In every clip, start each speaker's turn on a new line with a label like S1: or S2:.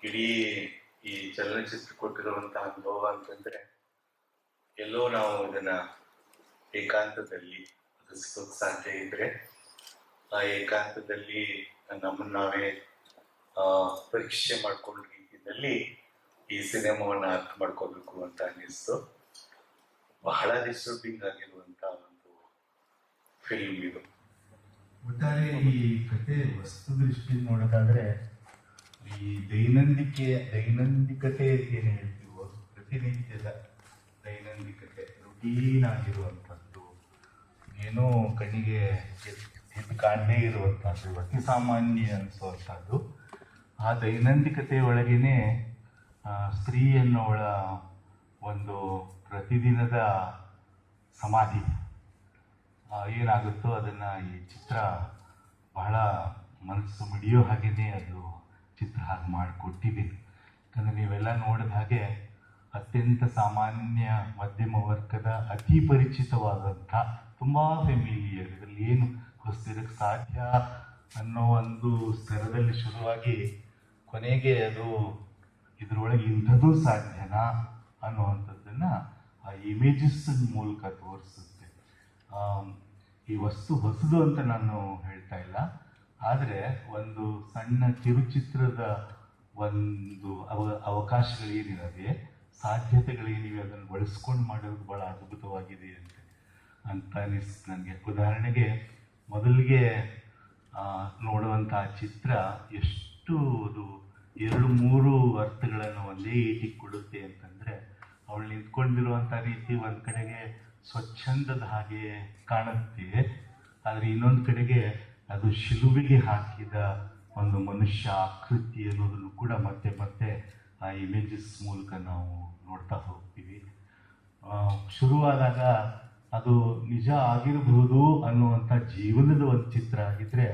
S1: ಇಡೀ ಈ ಚಲನಚಿತ್ರ ಕೊಟ್ಟಿರುವಂತಹ ಅನುಭವ ಅಂತಂದ್ರೆ ಎಲ್ಲೋ ನಾವು ಇದನ್ನ ಏಕಾಂತದಲ್ಲಿ ರಚಿಸೋಕ್ ಸಾಧ್ಯ ಇದ್ರೆ ಆ ಏಕಾಂತದಲ್ಲಿ ನಮ್ಮನ್ನ ನಾವೇ ಪರೀಕ್ಷೆ ಮಾಡ್ಕೊಳ್ಳೋ ರೀತಿಯಲ್ಲಿ ಈ ಸಿನಿಮಾವನ್ನ ಅರ್ಥ ಮಾಡ್ಕೋಬೇಕು ಅಂತ ಅನ್ನಿಸ್ತು. ಬಹಳ ಡಿಸ್ಟರ್ಬಿಂಗ್ ಆಗಿರುವಂತ ಒಂದು ಫಿಲ್ಮ್ ಇದು.
S2: ಒಟ್ಟಾರೆ ಈ ಕತೆ ವಸ್ತು ದೃಷ್ಟಿಯಿಂದ ನೋಡೋದಾದ್ರೆ ಈ ದೈನಂದಿಕತೆ ಏನು ಹೇಳ್ತೀವೋ, ಪ್ರತಿನಿತ್ಯದ ದೈನಂದಿಕತೆ, ರುಟೀನ್ ಆಗಿರುವಂಥದ್ದು, ಏನೋ ಕಣ್ಣಿಗೆ ಎದ್ದು ಕಾಣದೇ ಇರುವಂಥದ್ದು, ಅತಿ ಸಾಮಾನ್ಯ ಅನಿಸುವಂಥದ್ದು. ಆ ದೈನಂದಿಕತೆ ಒಳಗೇನೆ ಸ್ತ್ರೀ ಅನ್ನೋಳ ಒಂದು ಪ್ರತಿದಿನದ ಸಮಾಧಿ ಏನಾಗುತ್ತೋ ಅದನ್ನು ಈ ಚಿತ್ರ ಬಹಳ ಮನಸ್ಸು ಮಿಡಿಯೋ ಹಾಗೆಯೇ ಅದು ಚಿತ್ರ ಹಾಗೆ ಮಾಡಿಕೊಟ್ಟಿದೆ. ಯಾಕಂದರೆ ನೀವೆಲ್ಲ ನೋಡಿದ ಹಾಗೆ ಅತ್ಯಂತ ಸಾಮಾನ್ಯ ಮಧ್ಯಮ ವರ್ಗದ ಅತಿ ಪರಿಚಿತವಾದಂಥ ತುಂಬ ಫೆಮಿಲಿಯರ್, ಇದರಲ್ಲಿ ಏನು ಹೊಸದಿರಕ್ಕೆ ಸಾಧ್ಯ ಅನ್ನೋ ಒಂದು ಸ್ತರದಲ್ಲಿ ಶುರುವಾಗಿ ಕೊನೆಗೆ ಅದು ಇದರೊಳಗೆ ಇಂಥದ್ದು ಸಾಧ್ಯನಾ ಅನ್ನುವಂಥದ್ದನ್ನು ಆ ಇಮೇಜಸ್ ಮೂಲಕ ತೋರಿಸುತ್ತೆ. ಈ ವಸ್ತು ಹೊಸದು ಅಂತ ನಾನು ಹೇಳ್ತಾ ಇಲ್ಲ, ಆದರೆ ಒಂದು ಸಣ್ಣ ಕಿರುಚಿತ್ರದ ಒಂದು ಅವಕಾಶಗಳೇನಿವೆ, ಸಾಧ್ಯತೆಗಳೇನಿವೆ, ಅದನ್ನು ಬಳಸ್ಕೊಂಡು ಮಾಡೋದು ಭಾಳ ಅದ್ಭುತವಾಗಿದೆ ಅಂತ ಅನಿಸ್ತು ನನಗೆ. ಉದಾಹರಣೆಗೆ ಮೊದಲಿಗೆ ನೋಡುವಂಥ ಚಿತ್ರ ಎಷ್ಟು ಅದು 2-3 ಅರ್ಥಗಳನ್ನು ಒಂದೇ ಈಟಿಗೆ ಕೊಡುತ್ತೆ ಅಂತಂದರೆ, ಅವಳು ನಿಂತ್ಕೊಂಡಿರುವಂಥ ರೀತಿ ಒಂದು ಕಡೆಗೆ ಸ್ವಚ್ಛಂದದ ಹಾಗೆ ಕಾಣುತ್ತೆ, ಆದರೆ ಇನ್ನೊಂದು ಕಡೆಗೆ ಅದು ಶಿಲುಬೆಗೆ ಹಾಕಿದ ಒಂದು ಮನುಷ್ಯ ಆಕೃತಿ ಅನ್ನೋದನ್ನು ಕೂಡ ಮತ್ತೆ ಮತ್ತೆ ಆ ಇಮೇಜಸ್ ಮೂಲಕ ನಾವು ನೋಡ್ತಾ ಹೋಗ್ತೀವಿ. ಶುರುವಾದಾಗ ಅದು ನಿಜ ಆಗಿರಬಹುದು ಅನ್ನುವಂಥ ಜೀವನದ ಒಂದು ಚಿತ್ರ ಆಗಿದ್ರೆ,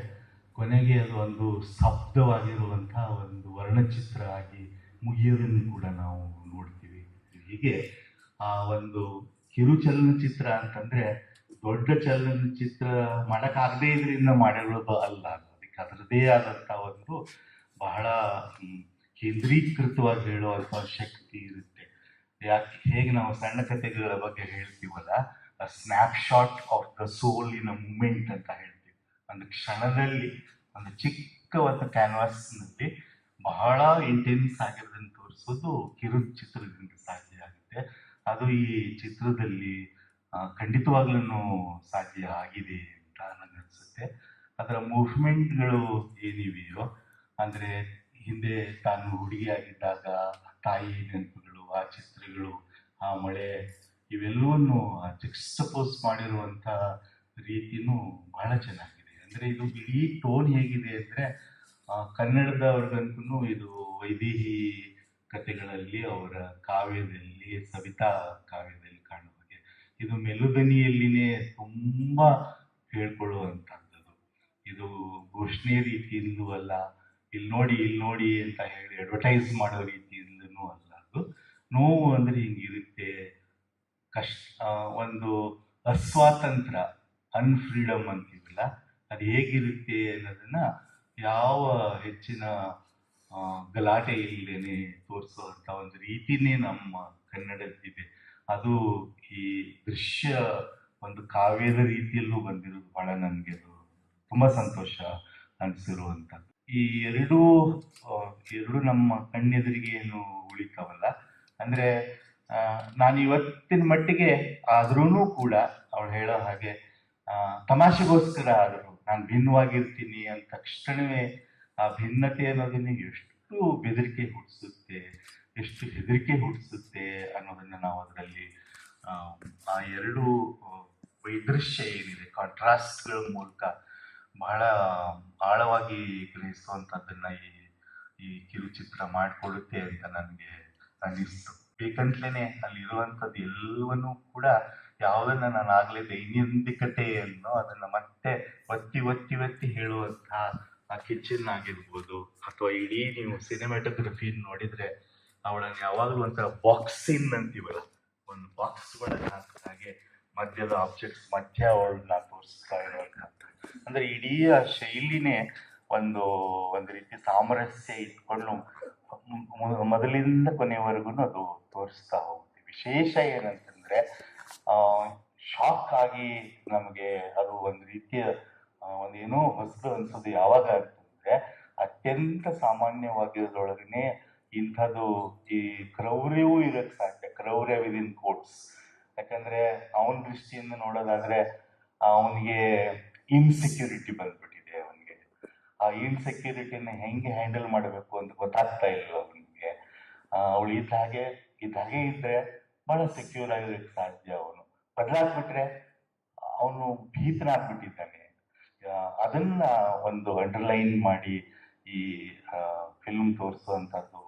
S2: ಕೊನೆಗೆ ಅದು ಒಂದು ಸ್ತಬ್ಧವಾಗಿರುವಂಥ ಒಂದು ವರ್ಣಚಿತ್ರ ಆಗಿ ಮುಗಿಯೋದನ್ನು ಕೂಡ ನಾವು ನೋಡ್ತೀವಿ. ಹೀಗೆ ಆ ಒಂದು ಕಿರು ಚಲನಚಿತ್ರ ಅಂತಂದರೆ ದೊಡ್ಡ ಚಲನಚಿತ್ರ ಮಾಡೋಕ್ಕಾಗದೇ ಇದರಿಂದ ಮಾಡಿರೋದು ಅಲ್ಲ, ಅದಕ್ಕೆ ಅದರದ್ದೇ ಆದಂಥ ಒಂದು ಬಹಳ ಕೇಂದ್ರೀಕೃತವಾಗಿ ಹೇಳುವಂಥ ಶಕ್ತಿ ಇರುತ್ತೆ. ಹೇಗೆ ನಾವು ಸಣ್ಣ ಕಥೆಗಳ ಬಗ್ಗೆ ಹೇಳ್ತೀವಲ್ಲ, snapshot of the soul in a moment ಅಂತ ಹೇಳ್ತೀವಿ. ಒಂದು ಕ್ಷಣದಲ್ಲಿ ಒಂದು ಚಿಕ್ಕ ಒಂದು ಕ್ಯಾನ್ವಾಸ್ನಲ್ಲಿ ಬಹಳ ಇಂಟೆನ್ಸ್ ಆಗಿರೋದನ್ನು ತೋರಿಸೋದು ಕಿರು ಚಿತ್ರದಿಂದ ಸಾಧ್ಯ ಆಗುತ್ತೆ. ಅದು ಈ ಚಿತ್ರದಲ್ಲಿ ಖಂಡಿತವಾಗ್ಲೂ ಸಾಧ್ಯ ಆಗಿದೆ ಅಂತ ನನಗನ್ಸುತ್ತೆ. ಅದರ ಮೂವ್ಮೆಂಟ್ಗಳು ಏನಿವೆಯೋ, ಅಂದರೆ ಹಿಂದೆ ತಾನು ಹುಡುಗಿಯಾಗಿದ್ದಾಗ ತಾಯಿ ನೆನಪುಗಳು, ಆ ಚಿತ್ರಗಳು, ಆ ಮಳೆ, ಇವೆಲ್ಲವನ್ನು ಜಕ್ಸ್ಟಪೋಸ್ ಮಾಡಿರುವಂಥ ರೀತಿಯೂ ಬಹಳ ಚೆನ್ನಾಗಿದೆ. ಅಂದರೆ ಇದು ಇಡೀ ಟೋನ್ ಹೇಗಿದೆ ಅಂದರೆ, ಕನ್ನಡದವ್ರಿಗಂತೂ ಇದು ವೈದೇಹಿ ಕಥೆಗಳಲ್ಲಿ, ಅವರ ಕಾವ್ಯದಲ್ಲಿ, ಸವಿತಾ ಕಾವ್ಯದಲ್ಲಿ ಕಾಣುವ ಹಾಗೆ ಇದು ಮೆಲುದನಿಯಲ್ಲಿನೇ ತುಂಬ ಹೇಳ್ಕೊಳ್ಳುವಂಥದ್ದು. ಇದು ಘೋಷಣೆ ರೀತಿಯಿಂದಲೂ ಅಲ್ಲ, ಇಲ್ಲಿ ನೋಡಿ ಅಂತ ಹೇಳಿ ಅಡ್ವರ್ಟೈಸ್ ಮಾಡೋ ರೀತಿಯಿಂದನೂ ಅಲ್ಲ. ಅದು ನೋವು ಅಂದರೆ ಹಿಂಗಿರುತ್ತೆ, ಒಂದು ಅಸ್ವಾತಂತ್ರ್ಯ, ಅನ್ಫ್ರೀಡಮ್ ಅಂತೀವಲ್ಲ, ಅದು ಹೇಗಿರುತ್ತೆ ಅನ್ನೋದನ್ನು ಯಾವ ಹೆಚ್ಚಿನ ಗಲಾಟೆ ಇಲ್ಲದೇನೆ ತೋರಿಸುವಂಥ ಒಂದು ರೀತಿನೇ ನಮ್ಮ ಕನ್ನಡದ್ದಿದೆ. ಅದು ಈ ದೃಶ್ಯ ಒಂದು ಕಾವ್ಯದ ರೀತಿಯಲ್ಲೂ ಬಂದಿರೋದು ಭಾಳ ನನಗೆ ಅದು ತುಂಬ ಸಂತೋಷ ಅನಿಸಿರುವಂಥದ್ದು. ಈ ಎರಡೂ ನಮ್ಮ ಕಣ್ಣೆದುರಿಗೆ ಏನು ಉಳಿತಾವಲ್ಲ, ಅಂದರೆ ನಾನು ಇವತ್ತಿನ ಮಟ್ಟಿಗೆ ಆದ್ರೂ ಕೂಡ ಅವಳು ಹೇಳೋ ಹಾಗೆ ತಮಾಷೆಗೋಸ್ಕರ ಆದರೂ ನಾನು ಭಿನ್ನವಾಗಿರ್ತೀನಿ ಅಂದ ತಕ್ಷಣವೇ ಆ ಭಿನ್ನತೆ ಅನ್ನೋದನ್ನ ಎಷ್ಟು ಬೆದರಿಕೆ ಹುಟ್ಟಿಸುತ್ತೆ, ಎಷ್ಟು ಹೆದರಿಕೆ ಹುಟ್ಟಿಸುತ್ತೆ ಅನ್ನೋದನ್ನು ನಾವು ಅದರಲ್ಲಿ ಆ ಎರಡು ವೈದೃಶ್ಯ ಏನಿದೆ, ಕಾಂಟ್ರಾಸ್ಟ್ಗಳ ಮೂಲಕ ಬಹಳ ಆಳವಾಗಿ ಗ್ರಹಿಸುವಂಥದ್ದನ್ನು ಈ ಕಿರುಚಿತ್ರ ಮಾಡಿಕೊಳ್ಳುತ್ತೆ ಅಂತ ನನಗೆ ಅನ್ನಿಸ್ತು. ಬೇಕಂತಲೇ ಅಲ್ಲಿರುವಂಥದ್ದು ಎಲ್ಲವನ್ನೂ ಕೂಡ ಯಾವುದನ್ನು ನಾನು ಆಗಲೇ ದೈನಂದಿಕತೆಯನ್ನು ಅದನ್ನು ಮತ್ತೆ ಒತ್ತಿ ಹೇಳುವಂತಹ ಆ ಕಿಚನ್ ಆಗಿರ್ಬೋದು, ಅಥವಾ ಇಡೀ ನೀವು ಸಿನಿಮಾಟೋಗ್ರಫಿ ನೋಡಿದರೆ ಅವಳನ್ನು ಯಾವಾಗಲೂ ಒಂಥರ ಬಾಕ್ಸಿನ್ ಅಂತೀವಲ್ಲ, ಒಂದು ಬಾಕ್ಸ್ ಒಳಗೆ ಹಾಕಿದಾಗೆ ಮಧ್ಯದ ಆಬ್ಜೆಕ್ಟ್ಸ್ ಮಧ್ಯ ಅವಳನ್ನ ತೋರಿಸ್ತಾ ಇರುವಂಥದ್ದು. ಅಂದರೆ ಇಡೀ ಆ ಶೈಲಿನೇ ಒಂದು ರೀತಿ ಸಾಮರಸ್ಯ ಇಟ್ಕೊಂಡು ಮೊದಲಿಂದ ಕೊನೆಯವರೆಗೂ ಅದು ತೋರಿಸ್ತಾ ಹೋಗ್ತೀವಿ. ವಿಶೇಷ ಏನಂತಂದ್ರೆ ಶಾಕ್ ಆಗಿ ನಮಗೆ ಅದು ಒಂದು ರೀತಿಯ ಒಂದೇನೋ ಹೊಸದು ಅನ್ಸೋದು ಯಾವಾಗ ಅಂತಂದ್ರೆ ಅತ್ಯಂತ ಸಾಮಾನ್ಯವಾಗಿರೋದ್ರೊಳಗನೆ ಇಂಥದ್ದು ಈ ಕ್ರೌರ್ಯವೂ ಇರಕ್ಕೆ ಸಾಧ್ಯ, ಕ್ರೌರ್ಯ ವಿದಿನ್ ಕೋಟ್ಸ್. ಯಾಕಂದ್ರೆ ಅವನ ದೃಷ್ಟಿಯಿಂದ ನೋಡೋದಾದ್ರೆ ಅವನಿಗೆ ಇನ್ಸೆಕ್ಯೂರಿಟಿ ಬಂದ್ಬಿಟ್ಟಿದೆ. ಅವನಿಗೆ ಆ ಇನ್ಸೆಕ್ಯೂರಿಟಿನ ಹೆಂಗೆ ಹ್ಯಾಂಡಲ್ ಮಾಡಬೇಕು ಅಂತ ಗೊತ್ತಾಗ್ತಾ ಇಲ್ಲ ಅವನಿಗೆ. ಅವಳು ಇದ್ದಾಗೆ ಇದ್ರೆ ಬಹಳ ಸೆಕ್ಯೂರ್ ಆಗಿರೋಕ್ಕೆ ಸಾಧ್ಯ. ಅವನು ಬದಲಾಗ್ಬಿಟ್ರೆ ಅವನು ಭೀತನಾಗ್ಬಿಟ್ಟಿದ್ದಾನೆ. ಅದನ್ನ ಒಂದು ಅಂಡರ್ಲೈನ್ ಮಾಡಿ ಈ ಫಿಲ್ಮ್ ತೋರಿಸುವಂಥದ್ದು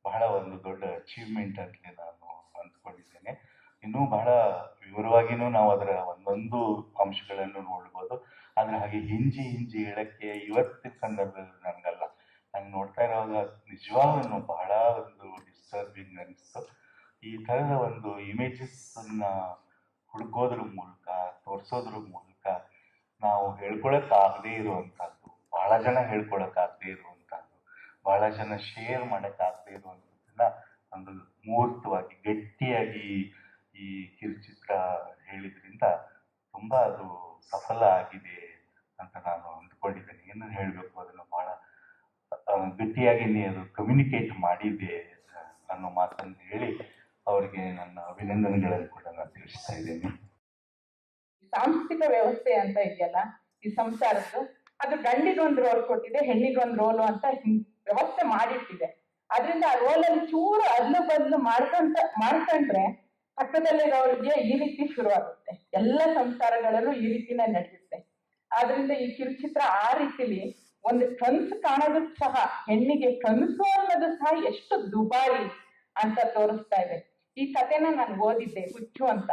S2: ಬಹಳ ಒಂದು ದೊಡ್ಡ ಅಚೀವ್ಮೆಂಟ್ ಅಂತಲೇ ನಾನು ಅಂದ್ಕೊಂಡಿದ್ದೇನೆ. ಇನ್ನೂ ಬಹಳ ವಿವರವಾಗಿಯೂ ನಾವು ಅದರ ಒಂದೊಂದು ಅಂಶಗಳನ್ನು ನೋಡ್ಬೋದು. ಆದರೆ ಹಾಗೆ ಹಿಂಜಿ ಹೇಳಕ್ಕೆ ಇವತ್ತಿನ ಸಂದರ್ಭದಲ್ಲಿ ನನಗಲ್ಲ, ನಂಗೆ ನೋಡ್ತಾ ಇರುವಾಗ ನಿಜವಾಗ್ಲೂ ಬಹಳ ಒಂದು ಡಿಸ್ಟರ್ಬಿಂಗ್ ಅನಿಸ್ತು. ಈ ಥರದ ಒಂದು ಇಮೇಜಸ್ಸನ್ನ ಹುಡುಕೋದ್ರ ಮೂಲಕ, ತೋರಿಸೋದ್ರ ಮೂಲಕ ನಾವು ಹೇಳ್ಕೊಳಕ್ಕಾಗದೇ ಇರುವಂಥದ್ದು, ಬಹಳ ಜನ ಹೇಳ್ಕೊಳಕ್ಕಾಗದೇ ಇರುವಂಥದ್ದು, ಬಹಳ ಜನ ಶೇರ್ ಮಾಡೋಕ್ಕಾಗದೇ ಇರುವಂಥದ್ದನ್ನ ಒಂದು ಮೂರ್ತವಾಗಿ ಗಟ್ಟಿಯಾಗಿ ಈ ಕಿರುಚಿತ್ರ ಹೇಳಿದ್ರಿಂದ ತುಂಬ ಅದು ಸಫಲ ಆಗಿದೆ ಅಂತ ನಾನು ಅಂದ್ಕೊಂಡಿದ್ದೇನೆ. ಏನು ಹೇಳಬೇಕು, ಅದನ್ನು ಬಹಳ ಗಟ್ಟಿಯಾಗಿ ಅದು ಕಮ್ಯುನಿಕೇಟ್ ಮಾಡಿದೆ ಅನ್ನೋ ಮಾತನ್ನು ಹೇಳಿ ಅವರಿಗೆ ನನ್ನ ಅಭಿನಂದನೆಗಳನ್ನು ಕೂಡ ನಾನು ತಿಳಿಸ್ತಾ ಇದ್ದೇನೆ.
S3: ಸಾಂಸ್ಥಿಕ ವ್ಯವಸ್ಥೆ ಅಂತ ಇದೆಯಲ್ಲ ಈ ಸಂಸಾರದ್ದು, ಅದು ಗಂಡಿಗೊಂದು ರೋಲ್ ಕೊಟ್ಟಿದೆ, ಹೆಣ್ಣಿಗೊಂದು ರೋಲು ಅಂತ ವ್ಯವಸ್ಥೆ ಮಾಡಿಟ್ಟಿದೆ. ಅದರಿಂದ ಆ ರೋಲಲ್ಲಿ ಚೂರು ಅದಲು ಬದಲು ಮಾಡ್ಕೊಂಡ್ರೆ ಪಕ್ಕದಲ್ಲಿರೋರಿಗೆ ಈ ರೀತಿ ಶುರು ಆಗುತ್ತೆ. ಎಲ್ಲ ಸಂಸಾರಗಳಲ್ಲೂ ಈ ರೀತಿನೇ ನಡೆಯುತ್ತೆ. ಆದ್ರಿಂದ ಈ ಕಿರುಚಿತ್ರ ಆ ರೀತಿಲಿ ಒಂದು ಕನಸು ಕಾಣೋದಕ್ಕೆ ಸಹ, ಹೆಣ್ಣಿಗೆ ಕನಸು ಅನ್ನೋದು ಸಹ ಎಷ್ಟು ದುಬಾರಿ ಅಂತ ತೋರಿಸ್ತಾ ಇದೆ. ಈ ಕಥೆನ ನಾನು ಓದಿದ್ದೆ, ಹುಚ್ಚು ಅಂತ.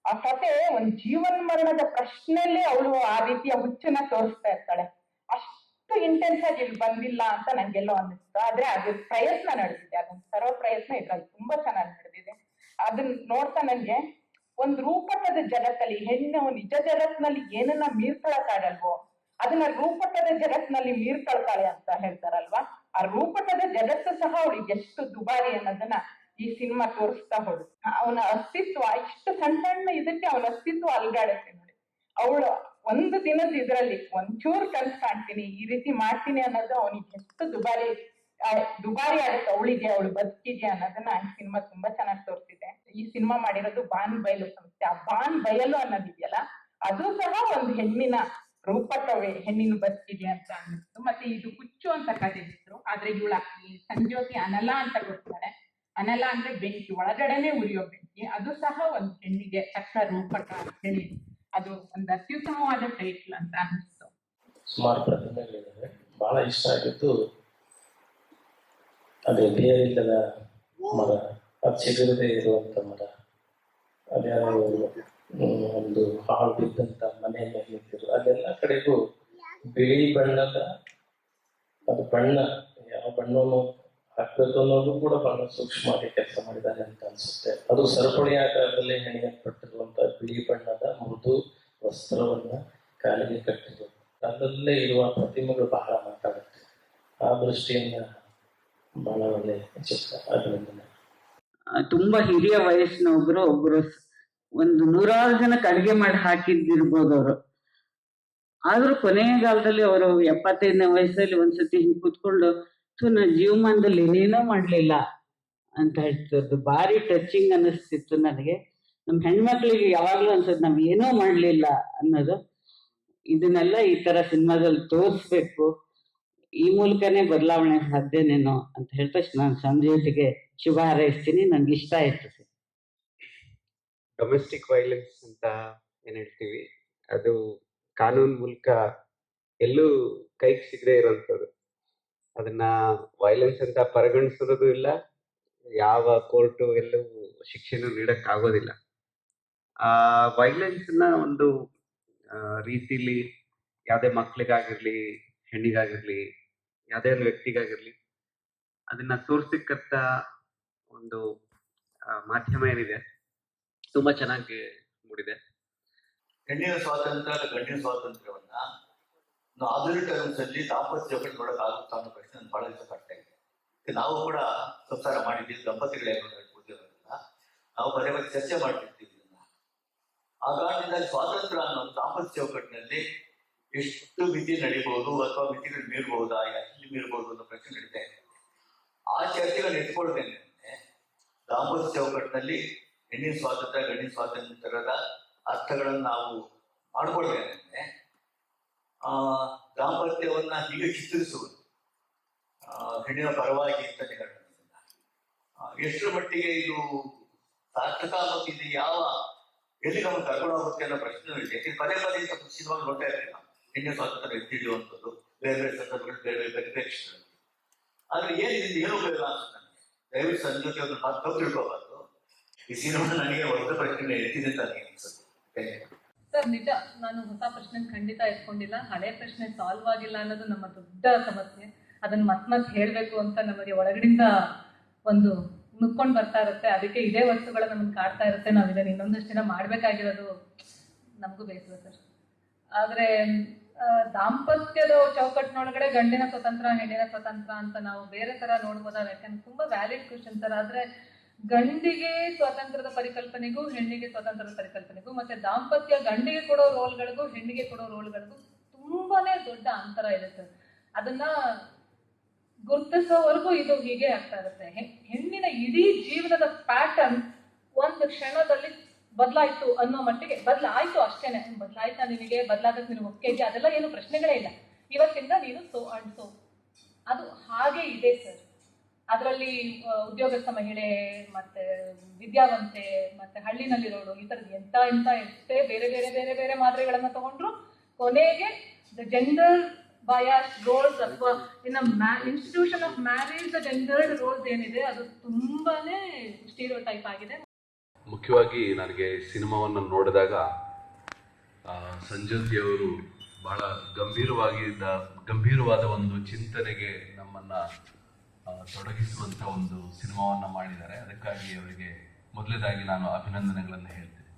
S3: ಆ ಕತೆ ಒಂದು ಜೀವನ ಮರಣದ ಪ್ರಶ್ನೆಯಲ್ಲಿ ಅವಳು ಆ ರೀತಿಯ ಹುಚ್ಚನ್ನ ತೋರಿಸ್ತಾ ಇರ್ತಾಳೆ. ಅಷ್ಟು ಇಂಟೆನ್ಸ್ ಆಗಿ ಇಲ್ಲಿ ಬಂದಿಲ್ಲ ಅಂತ ನಂಗೆಲ್ಲೋ ಅನ್ನಿಸ್ತು. ಆದ್ರೆ ಅದ್ರ ಪ್ರಯತ್ನ ನಡೆದಿದೆ, ಅದೊಂದು ಸರ್ವ ಪ್ರಯತ್ನ ಇದ್ರಲ್ಲಿ ತುಂಬಾ ಚೆನ್ನಾಗಿ ನಡೆದಿದೆ. ಅದನ್ನ ನೋಡ್ತಾ ನನ್ಗೆ ಒಂದು ರೂಪಕದ ಜಗತ್ತಲ್ಲಿ ಹೆಣ್ಣು ನಿಜ ಜಗತ್ತಿನಲ್ಲಿ ಏನನ್ನ ಮೀರ್ಕೊಳಕ್ಕಾಗಲ್ವೋ ಅದನ್ನ ರೂಪಕದ ಜಗತ್ತಿನಲ್ಲಿ ಮೀರ್ಕೊಳ್ತಾಳೆ ಅಂತ ಹೇಳ್ತಾರಲ್ವಾ. ಆ ರೂಪಕದ ಜಗತ್ತು ಸಹ ಅವಳಿಗೆ ಎಷ್ಟು ದುಬಾರಿ ಅನ್ನೋದನ್ನ ಈ ಸಿನಿಮಾ ತೋರಿಸ್ತಾ ಹೋದು. ಅವನ ಅಸ್ತಿತ್ವ ಇಷ್ಟು ಸಣ್ಣ ಇದಕ್ಕೆ ಅವನ ಅಸ್ತಿತ್ವ ಅಲ್ಗಾಡುತ್ತೆ ನೋಡಿ. ಅವಳು ಒಂದು ದಿನದ ಇದ್ರಲ್ಲಿ ಒಂಚೂರು ಕನ್ಸು ಕಾಣ್ತೀನಿ, ಈ ರೀತಿ ಮಾಡ್ತೀನಿ ಅನ್ನೋದು ಅವನಿಗೆ ಎಷ್ಟು ದುಬಾರಿ ಆಗುತ್ತೆ ಅವಳಿಗೆ, ಅವಳು ಬದುಕಿಗೆ ಅನ್ನೋದನ್ನ ಈ ಸಿನಿಮಾ ತುಂಬಾ ಚೆನ್ನಾಗಿ ತೋರಿಸಿದೆ. ಈ ಸಿನಿಮಾ ಮಾಡಿರೋದು ಬಾನ್ ಬಯಲು ಸಂಸ್ಥೆ. ಆ ಬಾನ್ ಬಯಲು ಅನ್ನೋದಿದೆಯಲ್ಲ, ಅದು ಸಹ ಒಂದು ಹೆಣ್ಣಿನ ರೂಪಕವೇ, ಹೆಣ್ಣಿನ ಬದುಕಿಗೆ ಅಂತ ಅನ್ನಿಸ್ತು. ಮತ್ತೆ ಇದು ಹುಚ್ಚು ಅಂತ ಕತೆ ಹೆಸರು. ಆದ್ರೆ ಇವಳ ಈ ಸಂಜೋತಿ ಅನಲ ಅಂತ ಕೊಡ್ತಾರೆ. ಅನಲ ಅಂದ್ರೆ ಬೆಂಕಿ, ಒಳಗಡೆನೆ ಉರಿಯೋ ಬೆಂಕಿ. ಅದು ಸಹ ಒಂದು ಹೆಣ್ಣಿಗೆ ತಕ್ಕ ರೂಪಕ ಅಂತ ಹೇಳಿ ಅದು ಒಂದು ಅತ್ಯುತ್ತಮವಾದ ಟೈಟ್ಲ್ ಅಂತ ಅನಿಸ್ತು.
S4: ಸುಮಾರು ಪ್ರತಿಮೆಗಳಿದ್ದಾವೆ. ಬಹಳ ಇಷ್ಟ ಆಗಿದ್ದು ಅದೇ ಬೇರಿಲ್ಲದ ಮರ, ಅದು ಚಿಗುರದೆ ಇರುವಂತ ಮರ, ಅದ್ಯಾವ ಒಂದು ಹಾಳು ಬಿದ್ದಂತ ಮನೆ ಮೇಲೆ ನಿಂತಿರು. ಅದೆಲ್ಲ ಕಡೆಗೂ ಬಿಳಿ ಬಣ್ಣದ ಅದು ಬಣ್ಣ, ಯಾವ ಬಣ್ಣವನ್ನು ಹಾಕ್ಬೇಕು ಅನ್ನೋದು ಕೂಡ ಬಹಳ ಸೂಕ್ಷ್ಮವಾಗಿ ಕೆಲಸ ಮಾಡಿದ್ದಾರೆ ಅಂತ ಅನ್ಸುತ್ತೆ. ಅದು ಸರಪಳಿ ಆಕಾರದಲ್ಲಿ ಹೆಣೆಯಲ್ಪಟ್ಟಿರುವಂತ ಬಿಳಿ ಬಣ್ಣದ ಮೃದು ವಸ್ತ್ರವನ್ನ ಕಾಲಿಗೆ ಕಟ್ಟಿರುವುದು, ಅದರಲ್ಲೇ ಇರುವ ಪ್ರತಿಮೆಗಳು ಬಹಳ ಮಾತಾಡುತ್ತೆ. ಆ ದೃಷ್ಟಿಯಿಂದ ಬಹಳ ಒಳ್ಳೆ ಚಿತ್ರ. ಅಭಿನಂದನೆ.
S5: ತುಂಬಾ ಹಿರಿಯ ವಯಸ್ಸಿನ ಒಬ್ರು ಒಂದು 100 ಜನಕ್ಕೆ ಅಡಿಗೆ ಮಾಡಿ ಹಾಕಿದ್ದಿರ್ಬೋದು ಅವರು. ಆದ್ರೂ ಕೊನೆಗಾಲದಲ್ಲಿ ಅವರು 75ನೇ ವಯಸ್ಸಲ್ಲಿ ಒಂದ್ಸತಿ ಹಿಂಗೆ ಕೂತ್ಕೊಂಡು ನನ್ನ ಜೀವಮಾನದಲ್ಲಿ ಏನೇನೋ ಮಾಡ್ಲಿಲ್ಲ ಅಂತ ಹೇಳ್ತಿದ್ದು ಭಾರಿ ಟಚಿಂಗ್ ಅನ್ನಿಸ್ತಿತ್ತು ನನಗೆ. ನಮ್ಮ ಹೆಣ್ಮಕ್ಳಿಗೆ ಯಾವಾಗ್ಲೂ ಅನ್ಸದ್ ನಾವ್ ಏನೋ ಮಾಡ್ಲಿಲ್ಲ ಅನ್ನೋದು. ಇದನ್ನೆಲ್ಲ ಈ ತರ ಸಿನಿಮಾದಲ್ಲಿ ತೋರಿಸ್ಬೇಕು, ಈ ಮೂಲಕನೇ ಬದಲಾವಣೆ ಸಾಧ್ಯನೇನೋ ಅಂತ ಹೇಳ್ತಾ ನಾನು ಸಂಜೆಗೆ ಶುಭ ಹಾರೈಸ್ತೀನಿ. ನನ್ಗೆ ಇಷ್ಟ ಆಯ್ತು.
S6: ಡೊಮೆಸ್ಟಿಕ್ ವೈಲೆನ್ಸ್ ಅಂತ ಏನ್ ಹೇಳ್ತೀವಿ, ಅದು ಕಾನೂನು ಮೂಲಕ ಎಲ್ಲೂ ಕೈಗೆ ಸಿಗದೆ ಇರೋಂಥದ್ದು. ಅದನ್ನ ವೈಲೆನ್ಸ್ ಅಂತ ಪರಿಗಣಿಸೋದು ಇಲ್ಲ, ಯಾವ ಕೋರ್ಟು ಎಲ್ಲೂ ಶಿಕ್ಷೆನೂ ನೀಡಕ್ ಆಗೋದಿಲ್ಲ. ಆ ವೈಲೆನ್ಸ್ನ ಒಂದು ರೀತಿಲಿ ಯಾವುದೇ ಮಕ್ಳಿಗಾಗಿರ್ಲಿ, ಹೆಣ್ಣಿಗಾಗಿರ್ಲಿ, ಯಾವುದೇ ಒಂದು ವ್ಯಕ್ತಿಗಾಗಿರ್ಲಿ, ಅದನ್ನ ತೋರ್ಸಕ್ಕಂತ ಒಂದು ಮಾಧ್ಯಮ ಏನಿದೆ ತುಂಬಾ ಚೆನ್ನಾಗಿ ಮೂಡಿದೆ.
S1: ಹೆಣ್ಣಿನ ಸ್ವಾತಂತ್ರ್ಯ, ಗಂಡಿನ ಸ್ವಾತಂತ್ರ್ಯವನ್ನ ಆಧುನಿಕ ಟರ್ಮ್ಸ್ ಅಲ್ಲಿ ದಾಂಪತ್ಯಗಳು ನೋಡೋಕ್ಕಾಗುತ್ತಾ ಅನ್ನೋ ಪ್ರಶ್ನೆ ನಾನು ಬಹಳ ಇಷ್ಟಪಡ್ತಾ ಇದ್ದೆ. ನಾವು ಕೂಡ ಸಂಸಾರ ಮಾಡಿದ್ದೀವಿ, ದಂಪತಿಗಳೇ ಕೂತಿರೋದಿಲ್ಲ, ನಾವು ಪದೇ ಪದೇ ಚರ್ಚೆ ಮಾಡ್ತಿರ್ತೀವಿ. ಆ ಕಾರಣದಿಂದ ಸ್ವಾತಂತ್ರ್ಯ ಅನ್ನೋ ದಾಂಪತ್ಯ ಚೌಕಟ್ಟಿನಲ್ಲಿ ಎಷ್ಟು ಮಿತಿ ನಡೀಬಹುದು ಅಥವಾ ಮಿತಿಗಳು ಮೀರ್ಬಹುದಾ, ಎಲ್ಲಿ ಮೀರ್ಬಹುದು ಅನ್ನೋ ಪ್ರಶ್ನೆ ನಡೀತಾ ಇದೆ. ಆ ಚರ್ಚೆಗಳನ್ನ ಎತ್ಕೊಳ್ತೇನೆ. ದಾಂಪತ್ಯ ಚೌಕಟ್ಟಿನಲ್ಲಿ ಹೆಣ್ಣಿನ ಸ್ವಾತಂತ್ರ್ಯ ಗಂಡಿನ ಸ್ವಾತಂತ್ರ್ಯದ ಅರ್ಥಗಳನ್ನು ನಾವು ಮಾಡ್ಕೊಳ್ತೇನೆ. ದಾಂಪತ್ಯವನ್ನ ಹೀಗೆ ಚಿತ್ರಿಸುವುದು ಹೆಣ್ಣಿನ ಪರವಾಗಿ ಅಂತ ಹೇಳೋದ್ರಿಂದ ಎಷ್ಟರ ಮಟ್ಟಿಗೆ ಇದು ಸಾರ್ಥಕ ಮತ್ತು ಇದು ಯಾವ ಎಲ್ಲಿ ನಮಗೆ ಕರ್ಕೊಂಡು ಹೋಗುತ್ತೆ ಅನ್ನೋ ಪ್ರಶ್ನೆ ಇದೆ. ಯಾಕೆ ಪದೇ ಪದೇ ಸಿನಿಮಾ ನೋಡ್ತಾ ಇರ್ತೀವಿ ನಾವು, ಹೆಣ್ಣಿನ ಸ್ವಾತಂತ್ರ್ಯ ಎತ್ತಿಡುವಂಥದ್ದು ಬೇರೆ ಬೇರೆ ಸಂದರ್ಭಗಳು ಬೇರೆ ಬೇರೆ ಪರಿಪ್ರೇಕ್ಷೆಗಳಲ್ಲಿ. ಆದ್ರೆ ಏನಿದೆ ಏನು ಉಪಯೋಗ ಅನ್ಸುತ್ತೆ ನನಗೆ. ದಯವಿಟ್ಟು ಸಂಜೆ ಒಂದು ಮಾತು ತಪ್ಪು ತಿಳ್ಕೋಬಾರ್ದು. ಈ ಸಿನಿಮಾ ನನಗೆ ಹೊಸ ಪ್ರಶ್ನೆ ಎತ್ತಿದೆ ಅಂತ ನನಗೆ ಅನ್ಸುತ್ತೆ.
S7: ಸರ್ ನಿಜ, ನಾನು ಹೊಸ ಪ್ರಶ್ನೆ ಖಂಡಿತ ಎತ್ಕೊಂಡಿಲ್ಲ. ಹಳೆ ಪ್ರಶ್ನೆ ಸಾಲ್ವ್ ಆಗಿಲ್ಲ ಅನ್ನೋದು ನಮ್ಮ ದೊಡ್ಡ ಸಮಸ್ಯೆ. ಅದನ್ನ ಮತ್ತೆ ಹೇಳ್ಬೇಕು ಅಂತ ನಮಗೆ ಒಳಗಡೆಯಿಂದ ಒಂದು ನುಕ್ಕೊಂಡು ಬರ್ತಾ ಇರುತ್ತೆ. ಅದಕ್ಕೆ ಇದೇ ವಸ್ತುಗಳು ನಮ್ಮನ್ನು ಕಾಡ್ತಾ ಇರುತ್ತೆ. ನಾವು ಇದನ್ನು ಇನ್ನೊಂದಷ್ಟು ದಿನ ಮಾಡಬೇಕಾಗಿರೋದು ನಮಗೂ ಬೇಸರ ಸರ್. ಆದರೆ ದಾಂಪತ್ಯದ ಚೌಕಟ್ಟಿನೊಳಗಡೆ ಗಂಡಿನ ಸ್ವತಂತ್ರ ಹೆಣ್ಣಿನ ಸ್ವತಂತ್ರ ಅಂತ ನಾವು ಬೇರೆ ಥರ ನೋಡ್ಬೋದಾ? ಯಾಕಂದ್ರೆ ತುಂಬ ವ್ಯಾಲಿಡ್ ಕ್ವಶನ್ ಸರ್. ಆದರೆ ಗಂಡಿಗೆ ಸ್ವಾತಂತ್ರ್ಯದ ಪರಿಕಲ್ಪನೆಗೂ ಹೆಣ್ಣಿಗೆ ಸ್ವಾತಂತ್ರ್ಯದ ಪರಿಕಲ್ಪನೆಗೂ ಮತ್ತೆ ದಾಂಪತ್ಯ ಗಂಡಿಗೆ ಕೊಡೋ ರೋಲ್ಗಳಿಗೂ ಹೆಣ್ಣಿಗೆ ಕೊಡೋ ರೋಲ್ಗಳಿಗೂ ತುಂಬಾನೇ ದೊಡ್ಡ ಅಂತರ ಇದೆ ಸರ್. ಅದನ್ನ ಗುರುತಿಸೋವರೆಗೂ ಇದು ಹೀಗೆ ಆಗ್ತಾ ಇರುತ್ತೆ. ಹೆಣ್ಣಿನ ಇಡೀ ಜೀವನದ ಪ್ಯಾಟರ್ನ್ ಒಂದು ಕ್ಷಣದಲ್ಲಿ ಬದಲಾಯ್ತು ಅನ್ನೋ ಮಟ್ಟಿಗೆ ಬದಲಾಯ್ತು ಅಷ್ಟೇನೆ. ಬದಲಾಯ್ತಾ ನಿನಗೆ, ಬದಲಾಗಕ್ಕೆ ನಿನಗೆ ಒಪ್ಪಿಗೆ ಇದೆಯಾ, ಅದೆಲ್ಲ ಏನು ಪ್ರಶ್ನೆಗಳೇ ಇಲ್ಲ. ಇವತ್ತಿಂದ ನೀನು ಸೋ ಅಂಡ್ ಸೋ, ಅದು ಹಾಗೆ ಇದೆ ಸರ್. ಅದರಲ್ಲಿ ಉದ್ಯೋಗಸ್ಥ ಮಹಿಳೆ ಮತ್ತೆ ವಿದ್ಯಾವಂತೆ ಮತ್ತೆ ಹಳ್ಳಿನಲ್ಲಿರೋಳು ಈ ಥರದ್ದು ಎಂತ ಎಷ್ಟೇ ಬೇರೆ ಬೇರೆ ಬೇರೆ ಬೇರೆ ಮಾದರಿಗಳನ್ನ ತಗೊಂಡ್ರು ಕೊನೆಗೆ ದ ಜೆಂಡರ್ ಬಯಾಸ್ ರೋಲ್ಸ್ ಅಥವಾ institution of marriage the gendered roles ಏನಿದೆ ಅದು ತುಂಬಾನೇ ಸ್ಟೀರಿಯೋಟೈಪ್ ಆಗಿದೆ.
S8: ಮುಖ್ಯವಾಗಿ ನನಗೆ ಸಿನಿಮಾವನ್ನು ನೋಡಿದಾಗ ಸಂಜೋತಿಯವರು ಬಹಳ ಗಂಭೀರವಾದ ಒಂದು ಚಿಂತನೆಗೆ ನಮ್ಮನ್ನ ತೊಡಗಿಸುವಂಥ ಒಂದು ಸಿನಿಮಾವನ್ನು ಮಾಡಿದ್ದಾರೆ. ಅದಕ್ಕಾಗಿ ಅವರಿಗೆ ಮೊದಲನೇದಾಗಿ ನಾನು ಅಭಿನಂದನೆಗಳನ್ನು ಹೇಳ್ತೇನೆ.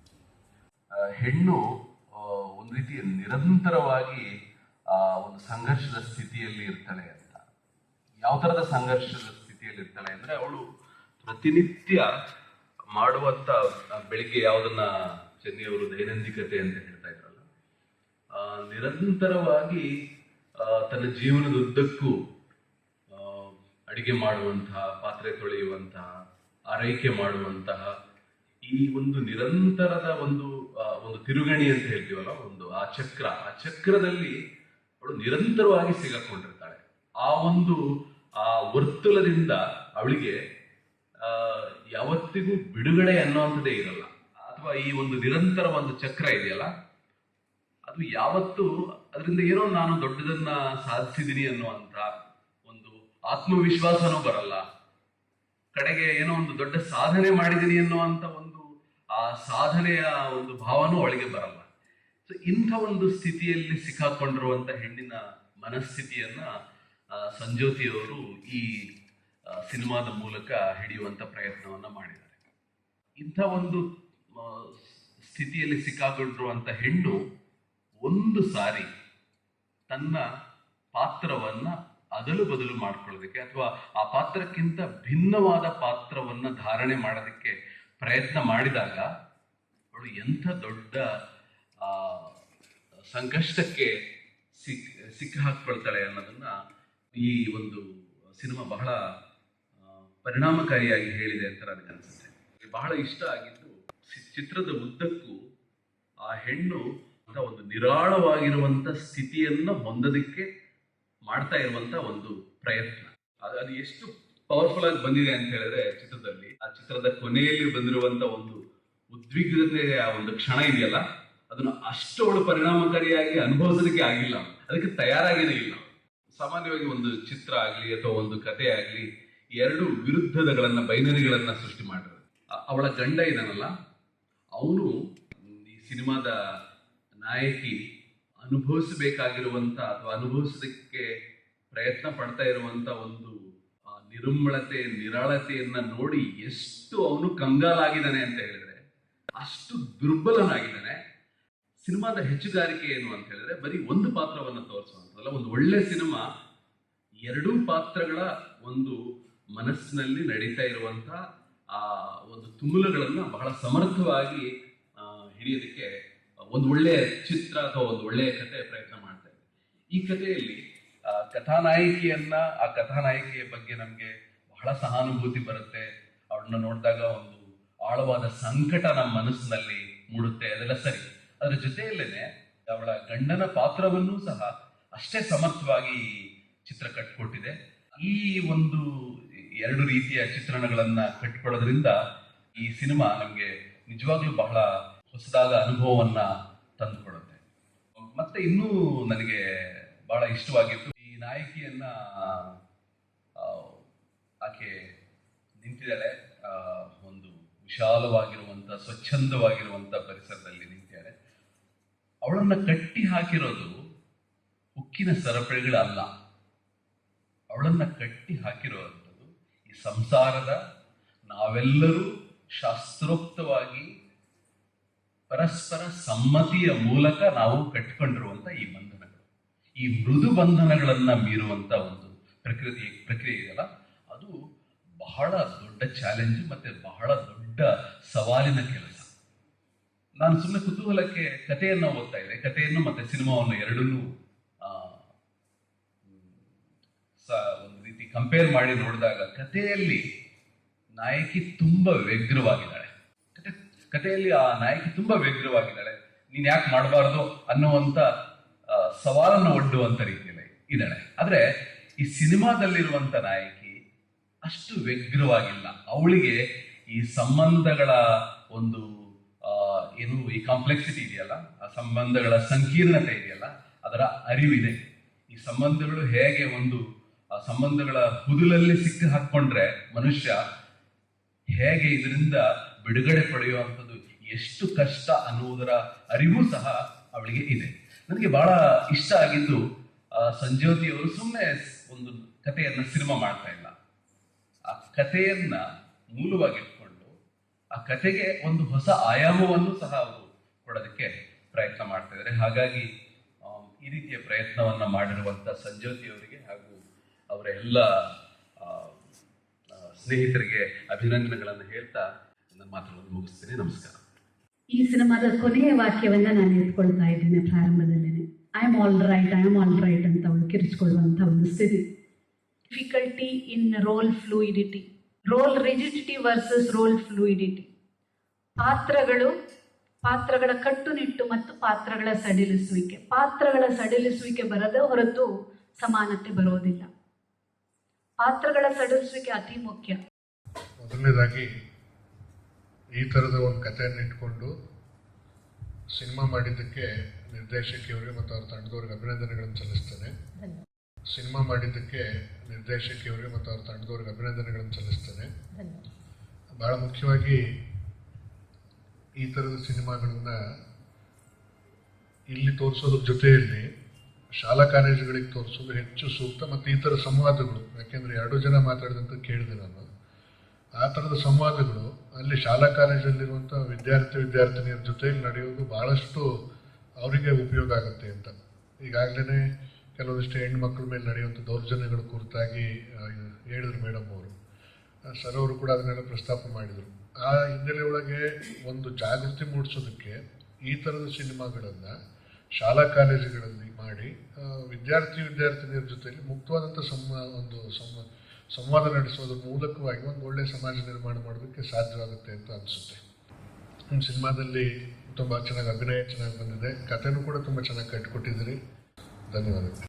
S8: ಹೆಣ್ಣು ಒಂದು ರೀತಿಯ ನಿರಂತರವಾಗಿ ಒಂದು ಸಂಘರ್ಷದ ಸ್ಥಿತಿಯಲ್ಲಿ ಇರ್ತಾಳೆ ಅಂತ. ಯಾವ ಥರದ ಸಂಘರ್ಷದ ಸ್ಥಿತಿಯಲ್ಲಿ ಇರ್ತಾಳೆ ಅಂದರೆ, ಅವಳು ಪ್ರತಿನಿತ್ಯ ಮಾಡುವಂಥ ಬೆಳಿಗ್ಗೆ ಯಾವುದನ್ನ ಚೆನ್ನಿಯವರು ದೈನಂದಿಕತೆ ಅಂತ ಹೇಳ್ತಾ ಇದ್ರಲ್ಲ, ನಿರಂತರವಾಗಿ ತನ್ನ ಜೀವನದುದ್ದಕ್ಕೂ ಅಡಿಗೆ ಮಾಡುವಂತಹ, ಪಾತ್ರೆ ತೊಳೆಯುವಂತಹ, ಆರೈಕೆ ಮಾಡುವಂತಹ ಈ ಒಂದು ನಿರಂತರದ ಒಂದು ತಿರುಗಣಿ ಅಂತ ಹೇಳ್ತೀವಲ್ಲ, ಒಂದು ಆ ಚಕ್ರದಲ್ಲಿ ಅವಳು ನಿರಂತರವಾಗಿ ಸಿಗಾಕೊಂಡಿರ್ತಾಳೆ. ಆ ವರ್ತುಲದಿಂದ ಅವಳಿಗೆ ಯಾವತ್ತಿಗೂ ಬಿಡುಗಡೆ ಅನ್ನುವಂಥದ್ದೇ ಇರಲ್ಲ. ಅಥವಾ ಈ ಒಂದು ನಿರಂತರ ಒಂದು ಚಕ್ರ ಇದೆಯಲ್ಲ, ಅದು ಯಾವತ್ತೂ ಅದರಿಂದ ಏನೋ ನಾನು ದೊಡ್ಡದನ್ನ ಸಾಧಿಸಿದ್ದೀನಿ ಅನ್ನುವಂಥ ಒಂದು ಆತ್ಮವಿಶ್ವಾಸನೂ ಬರಲ್ಲ. ಕಡೆಗೆ ಏನೋ ಒಂದು ದೊಡ್ಡ ಸಾಧನೆ ಮಾಡಿದ್ದೀನಿ ಅನ್ನುವಂಥ ಆ ಸಾಧನೆಯ ಒಂದು ಭಾವನೂ ಅವಳಿಗೆ ಬರಲ್ಲ. ಸೊ ಇಂಥ ಒಂದು ಸ್ಥಿತಿಯಲ್ಲಿ ಸಿಕ್ಕಾಕೊಂಡಿರುವಂಥ ಹೆಣ್ಣಿನ ಮನಸ್ಥಿತಿಯನ್ನ ಸಂಜೋತಿಯವರು ಈ ಸಿನಿಮಾದ ಮೂಲಕ ಹಿಡಿಯುವಂಥ ಪ್ರಯತ್ನವನ್ನ ಮಾಡಿದ್ದಾರೆ. ಇಂಥ ಒಂದು ಸ್ಥಿತಿಯಲ್ಲಿ ಸಿಕ್ಕಾಕೊಂಡಿರುವಂಥ ಹೆಣ್ಣು ಒಂದು ಸಾರಿ ತನ್ನ ಪಾತ್ರವನ್ನ ಅದಲು ಬದಲು ಮಾಡ್ಕೊಳ್ಳೋದಕ್ಕೆ ಅಥವಾ ಆ ಪಾತ್ರಕ್ಕಿಂತ ಭಿನ್ನವಾದ ಪಾತ್ರವನ್ನ ಧಾರಣೆ ಮಾಡೋದಕ್ಕೆ ಪ್ರಯತ್ನ ಮಾಡಿದಾಗ ಅವಳು ಎಂಥ ದೊಡ್ಡ ಸಂಕಷ್ಟಕ್ಕೆ ಸಿಕ್ಕ ಹಾಕ್ಕೊಳ್ತಾಳೆ ಅನ್ನೋದನ್ನ ಈ ಒಂದು ಸಿನಿಮಾ ಬಹಳ ಪರಿಣಾಮಕಾರಿಯಾಗಿ ಹೇಳಿದೆ ಅಂತ ನನಗೆ ಅನಿಸುತ್ತೆ. ಬಹಳ ಇಷ್ಟ ಆಗಿದ್ದು ಚಿತ್ರದ ಉದ್ದಕ್ಕೂ ಆ ಹೆಣ್ಣು ಒಂದು ನಿರಾಳವಾಗಿರುವಂಥ ಸ್ಥಿತಿಯನ್ನ ಹೊಂದೋದಕ್ಕೆ ಮಾಡ್ತಾ ಇರುವಂತ ಒಂದು ಪ್ರಯತ್ನ, ಅದು ಎಷ್ಟು ಪವರ್ಫುಲ್ ಆಗಿ ಬಂದಿದೆ ಅಂತ ಹೇಳಿದ್ರೆ, ಚಿತ್ರದಲ್ಲಿ ಆ ಚಿತ್ರದ ಕೊನೆಯಲ್ಲಿ ಬಂದಿರುವಂತ ಒಂದು ಉದ್ವಿಗ್ನತೆಯ ಒಂದು ಕ್ಷಣ ಇದೆಯಲ್ಲ, ಅದನ್ನು ಅಷ್ಟು ಅವಳು ಪರಿಣಾಮಕಾರಿಯಾಗಿ ಅನುಭವಿಸೋದಕ್ಕೆ ಆಗಿಲ್ಲ, ಅದಕ್ಕೆ ತಯಾರಾಗೇನೇ ಇಲ್ಲ. ಸಾಮಾನ್ಯವಾಗಿ ಒಂದು ಚಿತ್ರ ಆಗ್ಲಿ ಅಥವಾ ಒಂದು ಕಥೆ ಆಗ್ಲಿ ಎರಡು ವಿರುದ್ಧಗಳನ್ನ ಬೈನರಿಗಳನ್ನ ಸೃಷ್ಟಿ ಮಾಡಿರೋದು. ಅವಳ ಗಂಡ ಇದಾನಲ್ಲ, ಅವನು ಈ ಸಿನಿಮಾದ ನಾಯಕಿ ಅನುಭವಿಸಬೇಕಾಗಿರುವಂತ ಅಥವಾ ಅನುಭವಿಸೋದಕ್ಕೆ ಪ್ರಯತ್ನ ಪಡ್ತಾ ಇರುವಂತ ಒಂದು ನಿರುಮ್ಮಳತೆ, ನಿರಾಳತೆಯನ್ನ ನೋಡಿ ಎಷ್ಟು ಅವನು ಕಂಗಾಲಾಗಿದ್ದಾನೆ ಅಂತ ಹೇಳಿದ್ರೆ, ಅಷ್ಟು ದುರ್ಬಲನಾಗಿದ್ದಾನೆ. ಸಿನಿಮಾದ ಹೆಚ್ಚುಗಾರಿಕೆ ಏನು ಅಂತ ಹೇಳಿದ್ರೆ, ಬರೀ ಒಂದು ಪಾತ್ರವನ್ನ ತೋರಿಸುವಂಥದ್ದಲ್ಲ. ಒಂದು ಒಳ್ಳೆ ಸಿನಿಮಾ ಎರಡೂ ಪಾತ್ರಗಳ ಒಂದು ಮನಸ್ಸಿನಲ್ಲಿ ನಡೀತಾ ಇರುವಂಥ ಆ ಒಂದು ತುಮುಲುಗಳನ್ನು ಬಹಳ ಸಮರ್ಥವಾಗಿ ಹಿಡಿಯೋದಕ್ಕೆ ಒಂದು ಒಳ್ಳೆಯ ಚಿತ್ರ ಅಥವಾ ಒಂದು ಒಳ್ಳೆಯ ಕಥೆ ಪ್ರಯತ್ನ ಮಾಡ್ತಾ ಇದೆ. ಈ ಕಥೆಯಲ್ಲಿ ಆ ಕಥಾನಾಯಕಿಯ ಬಗ್ಗೆ ನಮಗೆ ಬಹಳ ಸಹಾನುಭೂತಿ ಬರುತ್ತೆ. ಅವಳನ್ನ ನೋಡಿದಾಗ ಒಂದು ಆಳವಾದ ಸಂಕಟ ನಮ್ಮ ಮನಸ್ಸಿನಲ್ಲಿ ಮೂಡುತ್ತೆ, ಅದೆಲ್ಲ ಸರಿ. ಅದರ ಜೊತೆಯಲ್ಲೇನೆ ಅವಳ ಗಂಡನ ಪಾತ್ರವನ್ನೂ ಸಹ ಅಷ್ಟೇ ಸಮರ್ಥವಾಗಿ ಚಿತ್ರ ಕಟ್ಟಿಕೊಟ್ಟಿದೆ. ಈ ಒಂದು ಎರಡು ರೀತಿಯ ಚಿತ್ರಣಗಳನ್ನ ಕಟ್ಟಿಕೊಡೋದ್ರಿಂದ ಈ ಸಿನಿಮಾ ನಮಗೆ ನಿಜವಾಗ್ಲೂ ಬಹಳ ಹೊಸದಾದ ಅನುಭವವನ್ನ ತಂದುಕೊಡುತ್ತೆ. ಮತ್ತೆ ಇನ್ನೂ ನನಗೆ ಬಹಳ ಇಷ್ಟವಾಗಿದ್ದು, ಈ ನಾಯಕಿಯನ್ನ ಆಕೆ ನಿಂತಿದ್ದಾಳೆ, ಒಂದು ವಿಶಾಲವಾಗಿರುವಂತ ಸ್ವಚ್ಛಂದವಾಗಿರುವಂತ ಪರಿಸರದಲ್ಲಿ ನಿಂತಿದ್ದಾಳೆ. ಅವಳನ್ನ ಕಟ್ಟಿ ಹಾಕಿರೋದು ಉಕ್ಕಿನ ಸರಪಳಿಗಳಲ್ಲ, ಅವಳನ್ನ ಕಟ್ಟಿ ಹಾಕಿರುವಂಥದ್ದು ಈ ಸಂಸಾರದ, ನಾವೆಲ್ಲರೂ ಶಾಸ್ತ್ರೋಕ್ತವಾಗಿ ಪರಸ್ಪರ ಸಮ್ಮತಿಯ ಮೂಲಕ ನಾವು ಕಟ್ಟಿಕೊಂಡಿರುವಂತ ಈ ಬಂಧನಗಳು, ಈ ಮೃದು ಬಂಧನಗಳನ್ನ ಮೀರುವಂತ ಒಂದು ಪ್ರಕ್ರಿಯೆ ಇದೆಯಲ್ಲ, ಅದು ಬಹಳ ದೊಡ್ಡ ಚಾಲೆಂಜ್ ಮತ್ತೆ ಬಹಳ ದೊಡ್ಡ ಸವಾಲಿನ ಕೆಲಸ. ನಾನು ಸುಮ್ಮನೆ ಕುತೂಹಲಕ್ಕೆ ಕಥೆಯನ್ನು ಓದ್ತಾ ಇದ್ದೆ, ಕಥೆಯನ್ನು ಮತ್ತೆ ಸಿನಿಮಾವನ್ನು ಎರಡನ್ನೂ ಒಂದು ರೀತಿ ಕಂಪೇರ್ ಮಾಡಿ ನೋಡಿದಾಗ, ಕಥೆಯಲ್ಲಿ ನಾಯಕಿ ತುಂಬಾ ವ್ಯಗ್ರವಾಗಿದ್ದಾಳೆ. ಕಥೆಯಲ್ಲಿ ಆ ನಾಯಕಿ ತುಂಬಾ ವ್ಯಗ್ರವಾಗಿದ್ದಾಳೆ, ನೀನ್ ಯಾಕೆ ಮಾಡಬಾರ್ದು ಅನ್ನುವಂತ ಸವಾಲನ್ನು ಒಡ್ಡುವಂತ ರೀತಿಯಲ್ಲಿ ಇದ್ದಾಳೆ. ಆದ್ರೆ ಈ ಸಿನಿಮಾದಲ್ಲಿರುವಂತ ನಾಯಕಿ ಅಷ್ಟು ವ್ಯಗ್ರವಾಗಿಲ್ಲ. ಅವಳಿಗೆ ಈ ಸಂಬಂಧಗಳ ಒಂದು ಏನು ಈ ಕಾಂಪ್ಲೆಕ್ಸಿಟಿ ಇದೆಯಲ್ಲ, ಆ ಸಂಬಂಧಗಳ ಸಂಕೀರ್ಣತೆ ಇದೆಯಲ್ಲ, ಅದರ ಅರಿವಿದೆ. ಈ ಸಂಬಂಧಗಳು ಹೇಗೆ ಒಂದು ಆ ಸಂಬಂಧಗಳ ಹುದುಲಲ್ಲಿ ಸಿಕ್ಕಿ ಹಾಕೊಂಡ್ರೆ ಮನುಷ್ಯ ಹೇಗೆ ಇದರಿಂದ ಬಿಡುಗಡೆ ಪಡೆಯುವಂಥದ್ದು ಎಷ್ಟು ಕಷ್ಟ ಅನ್ನುವುದರ ಅರಿವು ಸಹ ಅವಳಿಗೆ ಇದೆ. ನನಗೆ ಬಹಳ ಇಷ್ಟ ಆಗಿದ್ದು, ಸಂಜೋತಿಯವರು ಸುಮ್ಮನೆ ಒಂದು ಕಥೆಯನ್ನ ಸಿನಿಮಾ ಮಾಡ್ತಾ ಇಲ್ಲ, ಆ ಕಥೆಯನ್ನ ಮೂಲವಾಗಿಟ್ಕೊಂಡು ಆ ಕಥೆಗೆ ಒಂದು ಹೊಸ ಆಯಾಮವನ್ನು ಸಹ ಅವರು ಕೊಡೋದಕ್ಕೆ ಪ್ರಯತ್ನ ಮಾಡ್ತಾ ಇದ್ದಾರೆ. ಹಾಗಾಗಿ ಈ ರೀತಿಯ ಪ್ರಯತ್ನವನ್ನ ಮಾಡಿರುವಂತ ಸಂಜೋತಿಯವರಿಗೆ ಹಾಗೂ ಅವರ ಎಲ್ಲ ಸ್ನೇಹಿತರಿಗೆ ಅಭಿನಂದನೆಗಳನ್ನು ಹೇಳ್ತಾ ನನ್ನ ಮಾತುಗಳನ್ನು ಮುಗಿಸ್ತೇನೆ. ನಮಸ್ಕಾರ.
S9: ಈ ಸಿನಿಮಾದ ಕೊನೆಯ ವಾಕ್ಯವನ್ನ ನಾನು ಎತ್ಕೊಳ್ತಾ ಇದ್ದೇನೆ. ಪ್ರಾರಂಭದಲ್ಲೇನೆ ಐ ಆಮ್ ಆಲ್ ರೈಟ್ ಅಂತ ಅವಳು ಕಿರಿಚಿಕೊಳ್ಳುವಂಥ ಒಂದು ಸ್ಥಿತಿ. Difficulty in role fluidity, role rigidity versus role fluidity. ಪಾತ್ರಗಳ ಕಟ್ಟುನಿಟ್ಟು ಮತ್ತು ಪಾತ್ರಗಳ ಸಡಿಲಿಸುವಿಕೆ ಬರದ ಹೊರತು ಸಮಾನತೆ ಬರೋದಿಲ್ಲ. ಪಾತ್ರಗಳ ಸಡಿಲಿಸುವಿಕೆ ಅತಿ ಮುಖ್ಯ.
S10: ಮೊದಲನೇದಾಗಿ ಈ ಥರದ ಒಂದು ಕಥೆಯನ್ನು ಇಟ್ಕೊಂಡು ಸಿನಿಮಾ ಮಾಡಿದ್ದಕ್ಕೆ ನಿರ್ದೇಶಕಿಯವರಿಗೆ ಮತ್ತು ಅವ್ರ ತಂಡದವ್ರಿಗೆ ಅಭಿನಂದನೆಗಳನ್ನು ಸಲ್ಲಿಸ್ತೇನೆ. ಬಹಳ ಮುಖ್ಯವಾಗಿ ಈ ಥರದ ಸಿನಿಮಾಗಳನ್ನ ಇಲ್ಲಿ ತೋರಿಸೋದ್ರ ಜೊತೆಯಲ್ಲಿ ಶಾಲಾ ಕಾಲೇಜುಗಳಿಗೆ ತೋರಿಸೋದು ಹೆಚ್ಚು ಸೂಕ್ತ. ಮತ್ತು ಈ ಥರ ಸಂವಾದಗಳು, ಯಾಕೆಂದರೆ 2 ಜನ ಮಾತಾಡಿದಂತ ಕೇಳಿದೆ ನಾನು, ಆ ಥರದ ಸಂವಾದಗಳು ಅಲ್ಲಿ ಶಾಲಾ ಕಾಲೇಜಲ್ಲಿರುವಂಥ ವಿದ್ಯಾರ್ಥಿನಿಯರ ಜೊತೆಯಲ್ಲಿ ನಡೆಯೋದು ಭಾಳಷ್ಟು ಅವರಿಗೆ ಉಪಯೋಗ ಆಗುತ್ತೆ ಅಂತ. ಈಗಾಗಲೇ ಕೆಲವೊಂದಿಷ್ಟು ಹೆಣ್ಮಕ್ಳ ಮೇಲೆ ನಡೆಯುವಂಥ ದೌರ್ಜನ್ಯಗಳ ಕುರಿತಾಗಿ ಹೇಳಿದ್ರು ಮೇಡಮ್ ಅವರು, ಸರ್ ಅವರು ಕೂಡ ಅದನ್ನೆಲ್ಲ ಪ್ರಸ್ತಾಪ ಮಾಡಿದರು. ಆ ಹಿನ್ನೆಲೆ ಒಳಗೆ ಒಂದು ಜಾಗೃತಿ ಮೂಡಿಸೋದಕ್ಕೆ ಈ ಥರದ ಸಿನಿಮಾಗಳನ್ನು ಶಾಲಾ ಕಾಲೇಜುಗಳಲ್ಲಿ ಮಾಡಿ ವಿದ್ಯಾರ್ಥಿನಿಯರ ಜೊತೆಯಲ್ಲಿ ಮುಕ್ತವಾದಂಥ ಸಂವಾದ ನಡೆಸೋದ್ರ ಮೂಲಕವಾಗಿ ಒಂದು ಒಳ್ಳೆಯ ಸಮಾಜ ನಿರ್ಮಾಣ ಮಾಡೋದಕ್ಕೆ ಸಾಧ್ಯವಾಗುತ್ತೆ ಅಂತ ಅನಿಸುತ್ತೆ. ನಿಮ್ಮ ಸಿನಿಮಾದಲ್ಲಿ ತುಂಬ ಚೆನ್ನಾಗಿ ಅಭಿನಯ ಚೆನ್ನಾಗಿ ಬಂದಿದೆ, ಕಥೆನೂ ಕೂಡ ತುಂಬ ಚೆನ್ನಾಗಿ ಕಟ್ಟಿಕೊಟ್ಟಿದ್ದೀರಿ. ಧನ್ಯವಾದಗಳು.